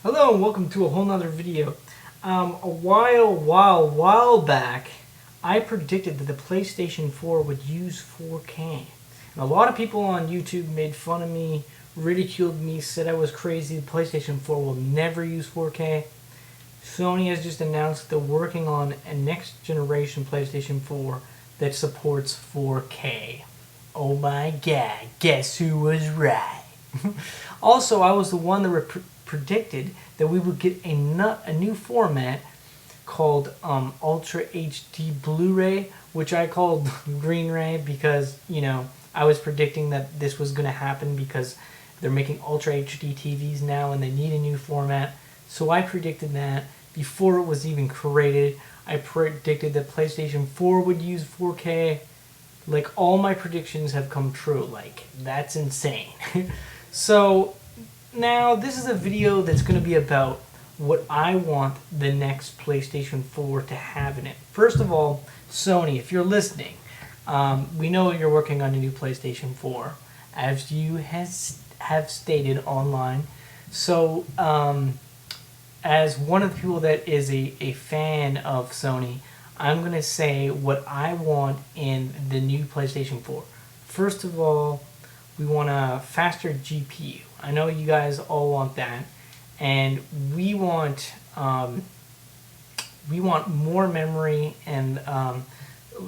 Hello and welcome to a whole nother video. A while back, I predicted that the PlayStation 4 would use 4K. And a lot of people on YouTube made fun of me, ridiculed me, said I was crazy. The PlayStation 4 will never use 4K. Sony has just announced they're working on a next generation PlayStation 4 that supports 4K. Oh my god, guess who was right? Also, I was the one that predicted that we would get a new format called Ultra HD Blu-ray, which I called Green Ray because, I was predicting that this was going to happen because they're making Ultra HD TVs now and they need a new format. So I predicted that before it was even created. I predicted that PlayStation 4 would use 4K. Like, all my predictions have come true. Like, that's insane. So now this is a video that's going to be about what I want the next PlayStation 4 to have in it. First of all, Sony, if you're listening, we know you're working on a new PlayStation 4, as you have stated online. So as one of the people that is a fan of Sony, I'm going to say what I want in the new PlayStation 4. First of all, we want a faster GPU. I know you guys all want that, and we want more memory, and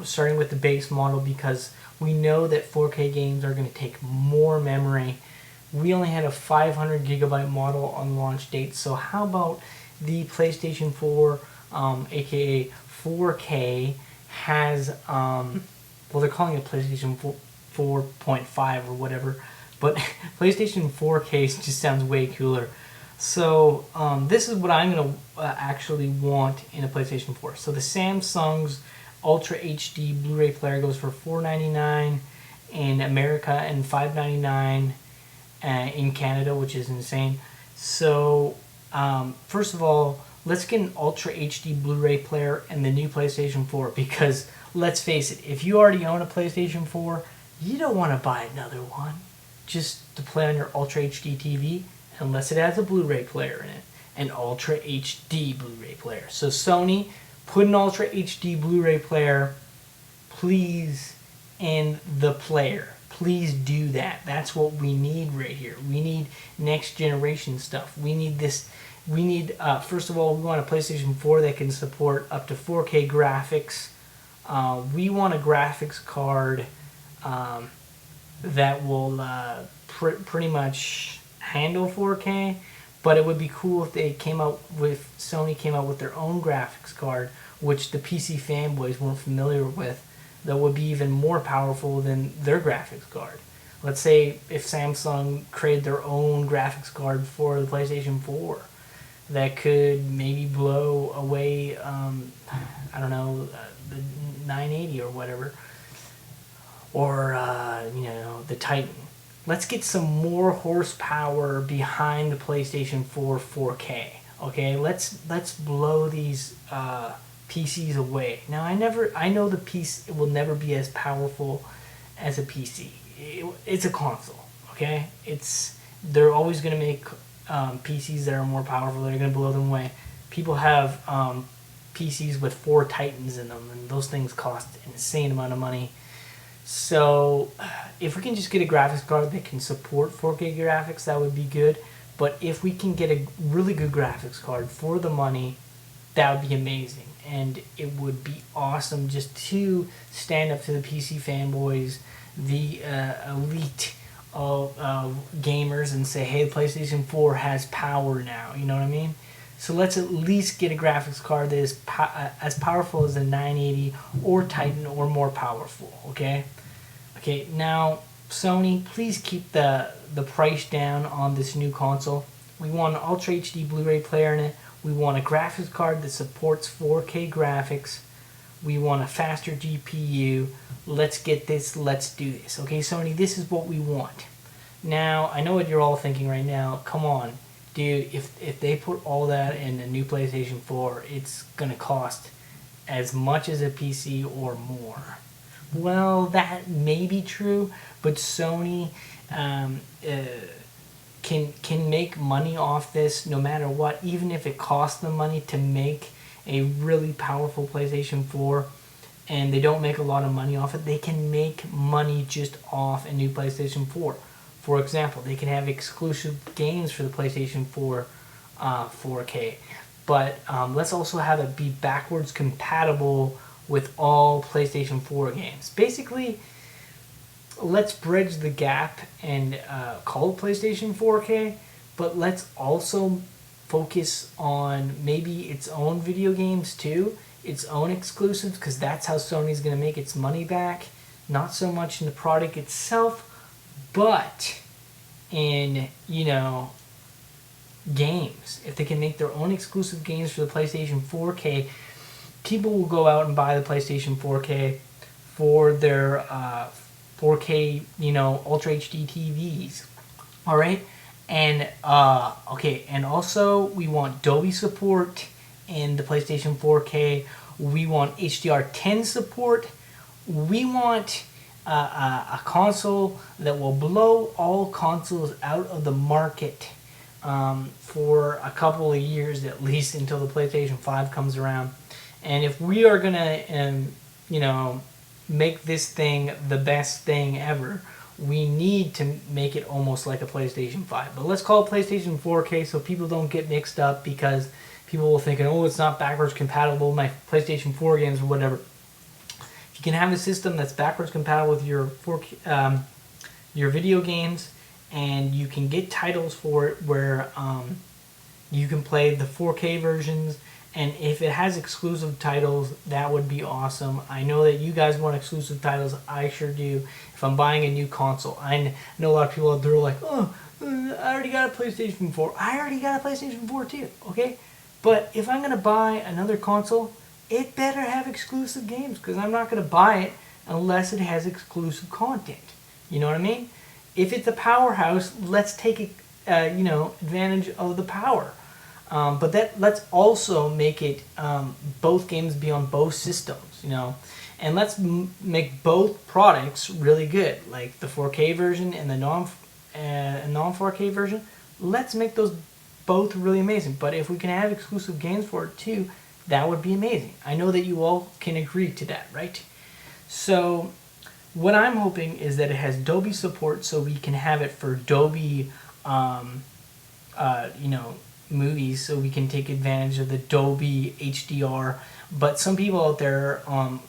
starting with the base model, because we know that 4K games are going to take more memory. We only had a 500 gigabyte model on launch date, so how about the PlayStation 4, aka 4K, has well, they're calling it PlayStation 4.5 or whatever, but PlayStation 4K just sounds way cooler. So this is what I'm going to actually want in a PlayStation 4. So the Samsung's Ultra HD Blu-ray player goes for $499 in America and $599 in Canada, which is insane. So first of all, let's get an Ultra HD Blu-ray player in the new PlayStation 4, because let's face it, if you already own a PlayStation 4, you don't want to buy another one just to play on your Ultra HD TV unless it has a Blu-ray player in it, an Ultra HD Blu-ray player. So Sony, put an Ultra HD Blu-ray player, please, in the player. Please do that. That's what we need right here. We need next generation stuff. We need this. We need, first of all, we want a PlayStation 4 that can support up to 4K graphics. We want a graphics card that will pretty much handle 4K, but it would be cool if Sony came out with their own graphics card, which the PC fanboys weren't familiar with, that would be even more powerful than their graphics card. Let's say if Samsung created their own graphics card for the PlayStation 4 that could maybe blow away, I don't know, the 980 or whatever, or the Titan. Let's get some more horsepower behind the PlayStation 4 4K. Okay, let's blow these PCs away. Now I know the PC will never be as powerful as a PC. It's a console. Okay, they're always going to make PCs that are more powerful. They're going to blow them away. People have PCs with 4 Titans in them, and those things cost an insane amount of money. So if we can just get a graphics card that can support 4K graphics, that would be good. But if we can get a really good graphics card for the money, that would be amazing. And it would be awesome just to stand up to the PC fanboys, the elite of gamers, and say, hey, PlayStation 4 has power now. You know what I mean? So let's at least get a graphics card that is as powerful as the 980 or Titan or more powerful, okay? Okay, now, Sony, please keep the price down on this new console. We want an Ultra HD Blu-ray player in it. We want a graphics card that supports 4K graphics. We want a faster GPU. Let's get this. Let's do this. Okay, Sony, this is what we want. Now, I know what you're all thinking right now. Come on. Dude, if they put all that in a new PlayStation 4, it's going to cost as much as a PC or more. Well, that may be true, but Sony can make money off this no matter what, even if it costs them money to make a really powerful PlayStation 4 and they don't make a lot of money off it, they can make money just off a new PlayStation 4. For example, they can have exclusive games for the PlayStation 4 4K, but let's also have it be backwards compatible with all PlayStation 4 games. Basically, let's bridge the gap and call it PlayStation 4K, but let's also focus on maybe its own video games too, its own exclusives, because that's how Sony's going to make its money back. Not so much in the product itself, but in, games. If they can make their own exclusive games for the PlayStation 4K, people will go out and buy the PlayStation 4K for their 4K, Ultra HD TVs. All right, and and also we want Dolby support in the PlayStation 4K. We want HDR10 support. We want a console that will blow all consoles out of the market for a couple of years at least, until the PlayStation 5 comes around. And if we are gonna, make this thing the best thing ever, we need to make it almost like a PlayStation 5. But let's call it PlayStation 4K so people don't get mixed up, because people will think, oh, it's not backwards compatible with my PlayStation 4 games or whatever. If you can have a system that's backwards compatible with your 4K, your video games, and you can get titles for it where you can play the 4K versions, and if it has exclusive titles, that would be awesome. I know that you guys want exclusive titles. I sure do. If I'm buying a new console, I know a lot of people out there are like, oh, I already got a PlayStation 4. I already got a PlayStation 4 too, okay? But if I'm going to buy another console, it better have exclusive games, because I'm not going to buy it unless it has exclusive content. You know what I mean? If it's a powerhouse, let's take advantage of the power. But let's also make it both games be on both systems, and let's make both products really good, like the 4K version and the non-4K version. Let's make those both really amazing. But if we can have exclusive games for it too, that would be amazing. I know that you all can agree to that, right? So what I'm hoping is that it has Dolby support, so we can have it for Dolby, movies, so we can take advantage of the Dolby HDR. But some people out there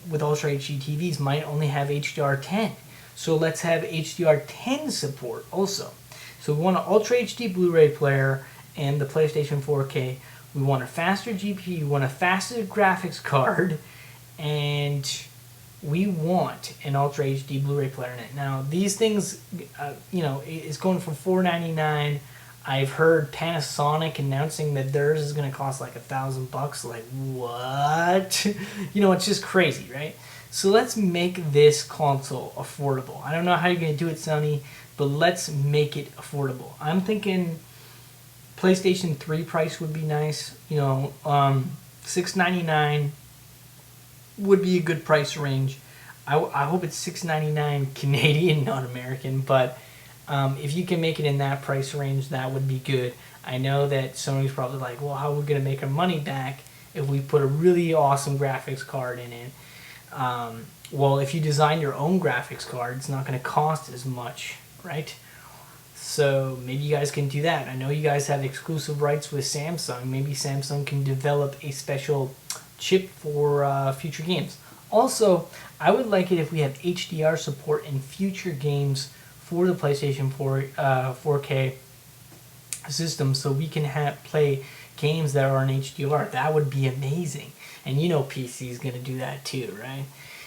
with Ultra HD TVs might only have HDR10. So let's have HDR10 support also. So we want an Ultra HD Blu-ray player and the PlayStation 4K. We want a faster GPU, we want a faster graphics card, and we want an Ultra HD Blu-ray player in it. Now, these things, it's going from $499. I've heard Panasonic announcing that theirs is going to cost like $1,000. Like, what? It's just crazy, right? So let's make this console affordable. I don't know how you're going to do it, Sony, but let's make it affordable. I'm thinking PlayStation 3 price would be nice. $699 would be a good price range. I hope it's $699 Canadian, not American, but if you can make it in that price range, that would be good. I know that Sony's probably like, well, how are we going to make our money back if we put a really awesome graphics card in it? Well, if you design your own graphics card, it's not going to cost as much, right? So maybe you guys can do that. I know you guys have exclusive rights with Samsung. Maybe Samsung can develop a special chip for future games. Also, I would like it if we have HDR support in future games for the PlayStation 4K system, so we can play games that are in HDR. That would be amazing. And PC is going to do that too, right?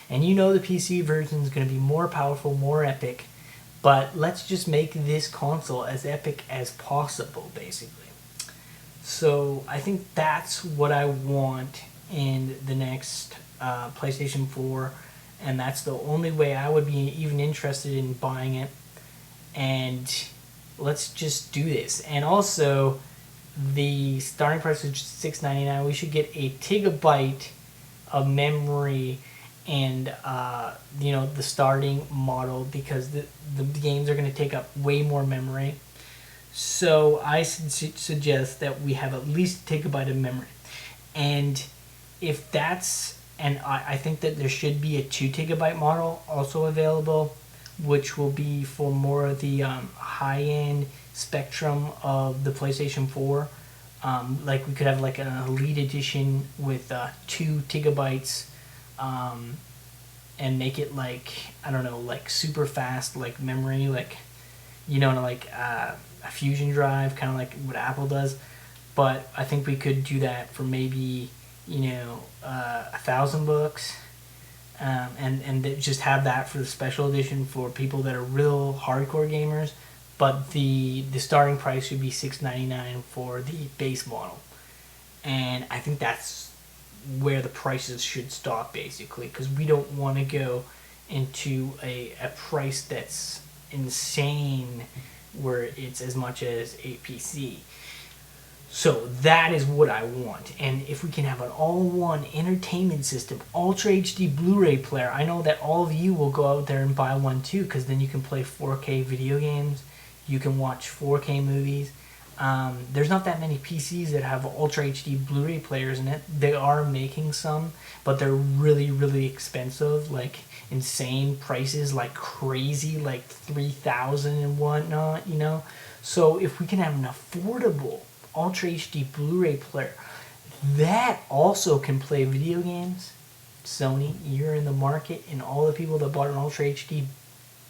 And the PC version is going to be more powerful, more epic. But let's just make this console as epic as possible, basically. So I think that's what I want in the next PlayStation 4, and that's the only way I would be even interested in buying it. And let's just do this. And also, the starting price is $699. We should get a gigabyte of memory, and the starting model, because the games are going to take up way more memory. So I suggest that we have at least a gigabyte of memory. And if that's, and I think that there should be a 2 gigabyte model also available, which will be for more of the high end spectrum of the PlayStation 4. Like we could have like an Elite Edition with 2 gigabytes, and make it like, I don't know, like super fast like memory, like, you know, like a fusion drive, kind of like what Apple does. But I think we could do that for maybe, $1,000, and just have that for the special edition for people that are real hardcore gamers. But the starting price should be $699 for the base model, and I think that's where the prices should stop, basically, because we don't want to go into a price that's insane where it's as much as a PC. So that is what I want. And if we can have an all-in-one entertainment system, Ultra HD Blu-ray player, I know that all of you will go out there and buy one too, because then you can play 4K video games, you can watch 4K movies. There's not that many PCs that have Ultra HD Blu-ray players in it. They are making some, but they're really, really expensive, like insane prices, like crazy, like 3,000 and whatnot, you know? So if we can have an affordable Ultra HD Blu-ray player that also can play video games, Sony, you're in the market, and all the people that bought an Ultra HD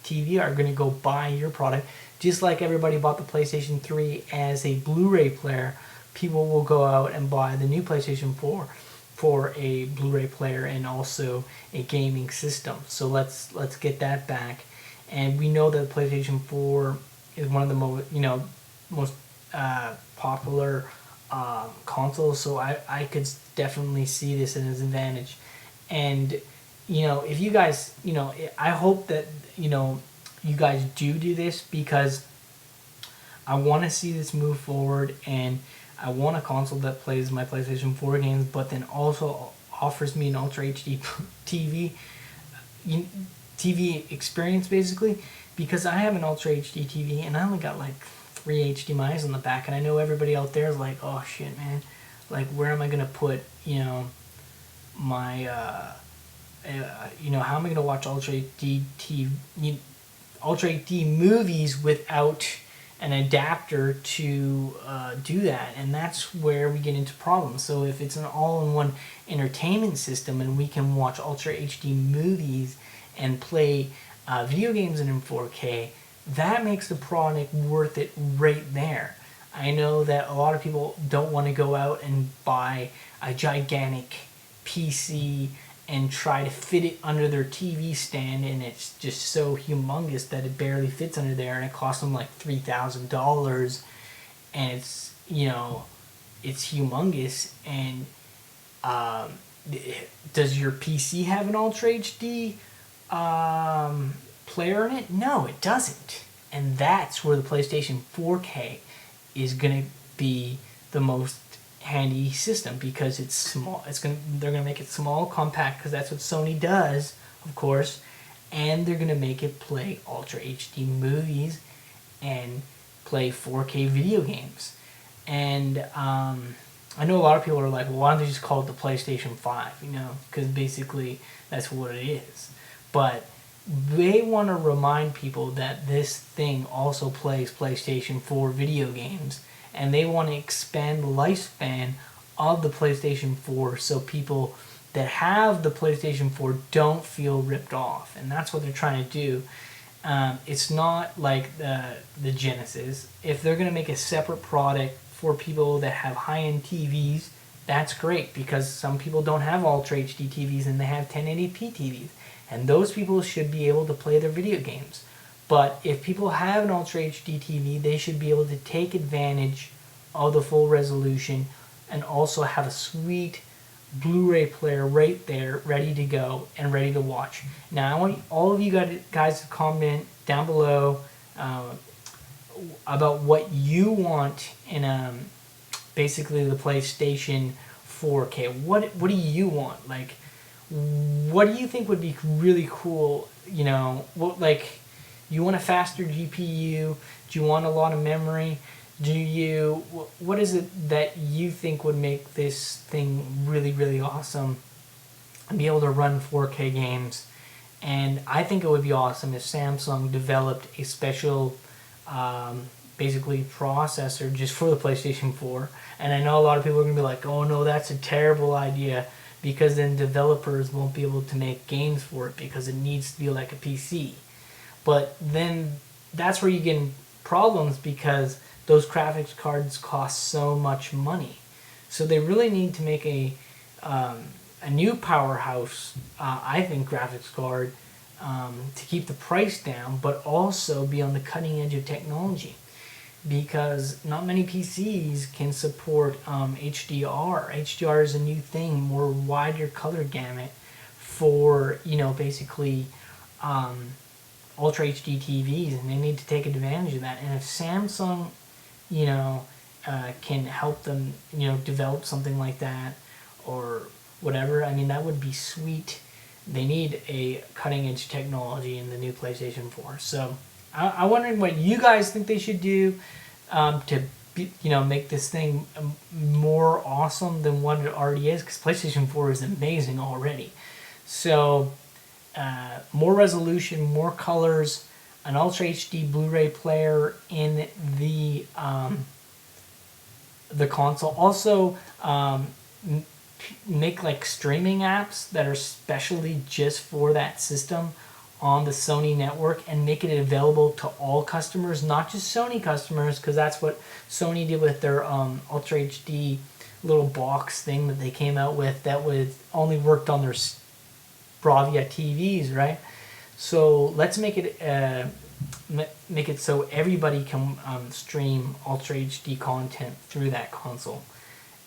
TV are going to go buy your product. Just like everybody bought the PlayStation 3 as a Blu-ray player, people will go out and buy the new PlayStation 4 for a Blu-ray player and also a gaming system. So let's get that back. And we know that the PlayStation 4 is one of the most popular consoles. So I could definitely see this as an advantage. And if you guys, I hope that you guys do this, because I want to see this move forward, and I want a console that plays my PlayStation 4 games, but then also offers me an Ultra HD TV experience, basically, because I have an Ultra HD TV and I only got like 3 HDMI's on the back, and I know everybody out there is like, oh shit, man, like where am I gonna put my how am I gonna watch Ultra HD movies without an adapter to do that? And that's where we get into problems. So if it's an all-in-one entertainment system and we can watch Ultra HD movies and play video games in 4K, that makes the product worth it right there. I know that a lot of people don't want to go out and buy a gigantic PC and try to fit it under their TV stand, and it's just so humongous that it barely fits under there, and it costs them like $3,000, and it's it's humongous. And does your PC have an Ultra HD player in it? No, it doesn't. And that's where the PlayStation 4K is gonna be the most handy system, because it's small. They're gonna make it small, compact, because that's what Sony does, of course, and they're gonna make it play Ultra HD movies and play 4K video games. And I know a lot of people are like, well, why don't they just call it the PlayStation 5? Because basically that's what it is. But they want to remind people that this thing also plays PlayStation 4 video games, and they want to expand the lifespan of the PlayStation 4 so people that have the PlayStation 4 don't feel ripped off. And that's what they're trying to do. It's not like the Genesis. If they're going to make a separate product for people that have high-end TVs, that's great, because some people don't have Ultra HD TVs and they have 1080p TVs. And those people should be able to play their video games. But if people have an Ultra HD TV, they should be able to take advantage of the full resolution and also have a sweet Blu-ray player right there, ready to go and ready to watch. Now, I want all of you guys to comment down below about what you want in basically the PlayStation 4K. What do you want? Like, what do you think would be really cool? you want a faster GPU? Do you want a lot of memory? What is it that you think would make this thing really, really awesome and be able to run 4K games? And I think it would be awesome if Samsung developed a special, basically processor just for the PlayStation 4. And I know a lot of people are going to be like, oh no, that's a terrible idea, because then developers won't be able to make games for it because it needs to be like a PC. But then that's where you get in problems, because those graphics cards cost so much money. So they really need to make a new powerhouse, I think, graphics card to keep the price down, but also be on the cutting edge of technology. Because not many PCs can support HDR. HDR is a new thing, more wider color gamut for, basically Ultra HD TVs, and they need to take advantage of that. And if Samsung, can help them, develop something like that or whatever, I mean, that would be sweet. They need a cutting edge technology in the new PlayStation 4. So I'm wondering what you guys think they should do to make this thing more awesome than what it already is, because PlayStation 4 is amazing already. So more resolution, more colors, an Ultra HD Blu-ray player in the console. Also, make like streaming apps that are specially just for that system on the Sony network, and make it available to all customers, not just Sony customers, because that's what Sony did with their Ultra HD little box thing that they came out with that would only worked on their Bravia TVs, right? So let's make it so everybody can stream Ultra HD content through that console,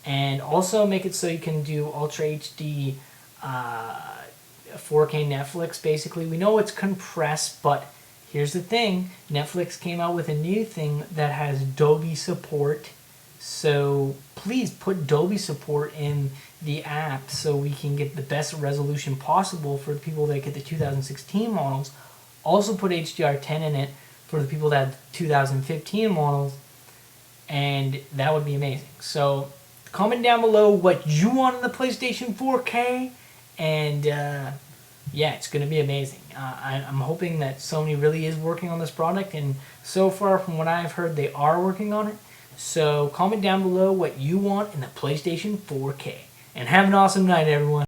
and also make it so you can do Ultra HD 4K Netflix. Basically, we know it's compressed, but here's the thing: Netflix came out with a new thing that has Dolby support. So please put Dolby support in the app so we can get the best resolution possible for the people that get the 2016 models. Also put HDR10 in it for the people that have 2015 models, and that would be amazing. So comment down below what you want in the PlayStation 4K, and yeah, it's going to be amazing. I'm hoping that Sony really is working on this product, and so far from what I've heard, they are working on it. So comment down below what you want in the PlayStation 4K. And have an awesome night, everyone.